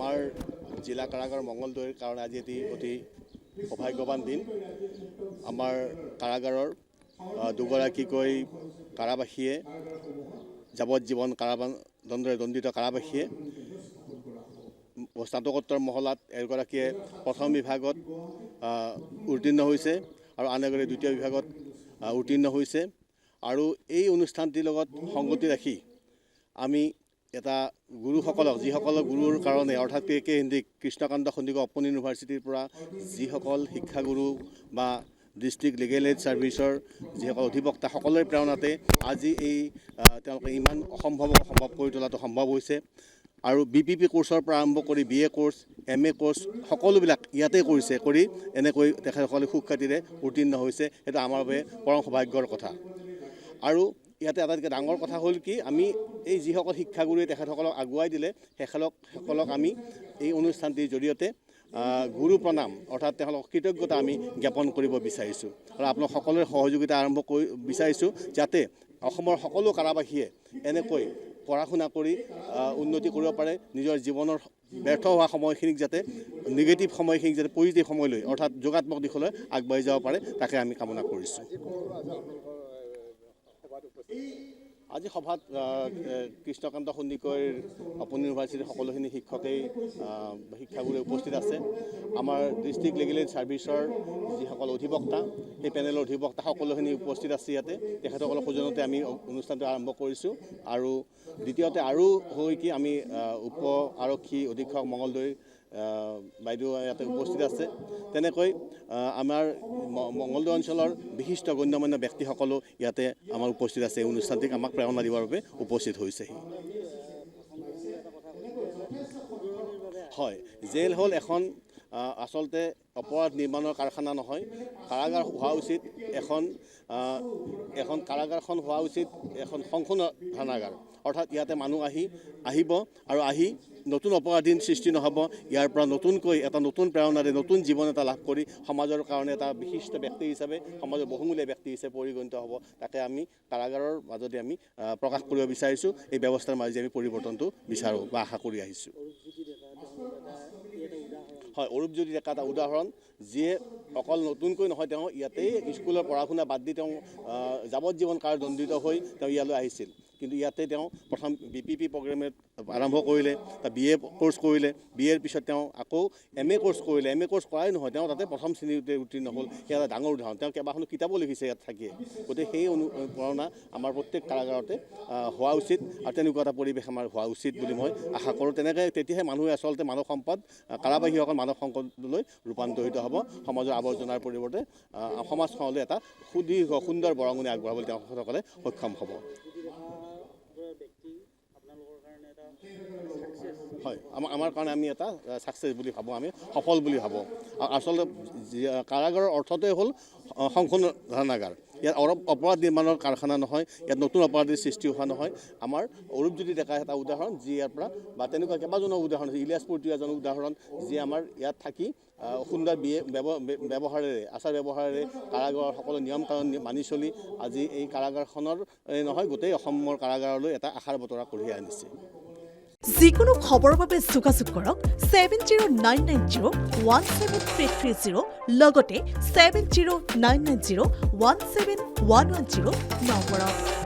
আমাৰ জিলা কাৰাগাৰ মঙলদৈৰ কাৰণে আজি এটি অতি সৌভাগ্যৱান দিন। আমাৰ কাৰাগাৰৰ দুগৰাকীকৈ কাৰাবাসীয়ে যাৱজ্জীৱন কাৰাদণ্ডৰে দণ্ডিত কাৰাবাসীয়ে স্নাতকোত্তৰ মহলাত এগৰাকীয়ে প্ৰথম বিভাগত উত্তীৰ্ণ হৈছে আৰু আন এগৰাকী দ্বিতীয় বিভাগত উত্তীৰ্ণ হৈছে। আৰু এই অনুষ্ঠানটিৰ লগত সংগতি ৰাখি আমি এটা গুৰুসকলক যিসকলক গুৰুৰ কাৰণে অৰ্থাৎ কে হেন্দ্ৰিক কৃষ্ণকান্ত সন্দিকৈ অপেন ইউনিভাৰ্চিটিৰ পৰা যিসকল শিক্ষাগুৰু বা ডিষ্ট্ৰিক্ট লিগেল এইড ছাৰ্ভিচৰ যিসকল অধিবক্তা সকলোৰে প্ৰেৰণাতে আজি এই তেওঁলোকে ইমান অসম্ভৱক সম্ভৱ কৰি তোলাটো সম্ভৱ হৈছে। আৰু BPP কোৰ্চৰ পৰা আৰম্ভ কৰি BA কোৰ্চ MA কোৰ্চ সকলোবিলাক ইয়াতে কৰিছে, কৰি এনেকৈ তেখেতসকলে সুখ্যাতিৰে উত্তীৰ্ণ হৈছে। সেইটো আমাৰ বাবে পৰম সৌভাগ্যৰ কথা। আৰু ইয়াতে আটাইতকৈ ডাঙৰ কথা হ'ল কি, আমি এই যিসকল শিক্ষাগুৰুৱে তেখেতসকলক আগুৱাই দিলে সেইসকলক আমি এই অনুষ্ঠানটিৰ জৰিয়তে গুৰু প্ৰণাম অৰ্থাৎ তেওঁলোকক কৃতজ্ঞতা আমি জ্ঞাপন কৰিব বিচাৰিছোঁ। আৰু আপোনালোক সকলোৰে সহযোগিতা আৰম্ভ কৰি বিচাৰিছোঁ যাতে অসমৰ সকলো কাৰাবাসীয়ে এনেকৈ পঢ়া শুনা কৰি উন্নতি কৰিব পাৰে, নিজৰ জীৱনৰ ব্যৰ্থ হোৱা সময়খিনিক যাতে নিগেটিভ সময়খিনিক যাতে পজিটিভ সময়লৈ অৰ্থাৎ যোগাত্মক দিশলৈ আগবাঢ়ি যাব পাৰে, তাকে আমি কামনা কৰিছোঁ। আজি সভাত কৃষ্ণকান্ত সন্দিকৈৰ অপেন ইউনিভাৰ্চিটিৰ সকলোখিনি শিক্ষাগুৰুৱে উপস্থিত আছে। আমাৰ ডিষ্ট্ৰিক্ট লিগেল এইড ছাৰ্ভিচৰ যিসকল অধিবক্তা, সেই পেনেলৰ অধিবক্তা সকলোখিনি উপস্থিত আছে ইয়াতে। তেখেতসকলৰ সৌজন্যতে আমি অনুষ্ঠানটো আৰম্ভ কৰিছোঁ। আৰু দ্বিতীয়তে আৰু হৈ কি আমি উপ আৰক্ষী অধীক্ষক মঙলদৈ বাইদেউ ইয়াতে উপস্থিত আছে। তেনেকৈ আমাৰ মঙলদৈ অঞ্চলৰ বিশিষ্ট গণ্যমান্য ব্যক্তিসকলো ইয়াতে আমাৰ উপস্থিত আছে। এই অনুষ্ঠানটিক আমাক প্ৰেৰণা দিবৰ বাবে উপস্থিত হৈছেহি। হয়, জেল হ'ল এখন আচলতে অপৰাধ নিৰ্মাণৰ কাৰখানা নহয়। কাৰাগাৰ হোৱা উচিত এখন কাৰাগাৰখন হোৱা উচিত এখন সংশোধনাগাৰ। অৰ্থাৎ ইয়াতে মানুহ আহিব আৰু আহি নতুন অপৰাধীৰ সৃষ্টি নহ'ব, ইয়াৰ পৰা নতুনকৈ এটা নতুন প্ৰেৰণাৰে নতুন জীৱন এটা লাভ কৰি সমাজৰ কাৰণে এটা বিশিষ্ট ব্যক্তি হিচাপে, সমাজৰ বহুমূলীয়া ব্যক্তি হিচাপে পৰিগণিত হ'ব। তাকে আমি কাৰাগাৰৰ মাজতে আমি প্ৰকাশ কৰিব বিচাৰিছোঁ। এই ব্যৱস্থাৰ মাজেদি আমি পৰিৱৰ্তনটো বিচাৰোঁ বা আশা কৰি আহিছোঁ। হয়, অৰূপজ্যোতি ডেকা এটা উদাহৰণ, যিয়ে অকল নতুনকৈ নহয়, তেওঁ ইয়াতেই স্কুলৰ পঢ়া শুনা বাদ দি তেওঁ যাৱজ্জীৱন কাৰাদণ্ডিত হৈ তেওঁ ইয়ালৈ আহিছিল। কিন্তু ইয়াতে তেওঁ প্ৰথম BPP প্ৰগ্ৰেমে আৰম্ভ কৰিলে, BA কোৰ্চ কৰিলে, BAৰ পিছত তেওঁ আকৌ MA কোৰ্চ কৰিলে। MA কোৰ্চ কৰাই নহয়, তেওঁ তাতে প্ৰথম শ্ৰেণীতে উত্তীৰ্ণ হ'ল। সেয়া এটা ডাঙৰ উদাহৰণ। তেওঁ কেইবাখনো কিতাপো লিখিছে ইয়াত থাকিয়ে। গতিকে সেই প্ৰেৰণা আমাৰ প্ৰত্যেক কাৰাগাৰতে হোৱা উচিত আৰু তেনেকুৱা এটা পৰিৱেশ আমাৰ হোৱা উচিত বুলি মই আশা কৰোঁ। তেতিয়াহে মানুহে আচলতে মানৱ সম্পদ, কাৰাবাসীসকল মানৱ সম্পদলৈ ৰূপান্তৰিত হ'ব। সমাজৰ আৱৰ্জনাৰ পৰিৱৰ্তে সমাজখনলৈ এটা সুন্দৰ বৰঙণি আগবঢ়াবলৈ তেখেতসকলে সক্ষম হ'ব। হয়, আমাৰ কাৰণে আমি এটা ছাকচেছ বুলি ভাবোঁ, আমি সফল বুলি ভাবোঁ। আচলতে কাৰাগাৰৰ অৰ্থটোৱে হ'ল সংশোধনাগাৰ। ইয়াত অপৰাধ নিৰ্মাণৰ কাৰখানা নহয়, ইয়াত নতুন অপৰাধীৰ সৃষ্টি হোৱা নহয়। আমাৰ অৰূপজ্যোতি ডেকা এটা উদাহৰণ, যি ইয়াৰ পৰা বা তেনেকুৱা কেইবাজনৰ উদাহৰণ আছে। ইলিয়াছ পূৰ্তি এজন উদাহৰণ, যি আমাৰ ইয়াত থাকি সুন্দৰ ব্যৱহাৰেৰে, আচাৰ ব্যৱহাৰেৰে কাৰাগাৰৰ সকলো নিয়ম কানুন মানি চলি আজি এই কাৰাগাৰখনৰ নহয়, গোটেই অসমৰ কাৰাগাৰলৈ এটা আশাৰ বতৰা কঢ়িয়াই আনিছে। যিকোনো খবৰৰ বাবে যোগাযোগ কৰক 7099017330 লগতে 7099017110 নম্বৰত।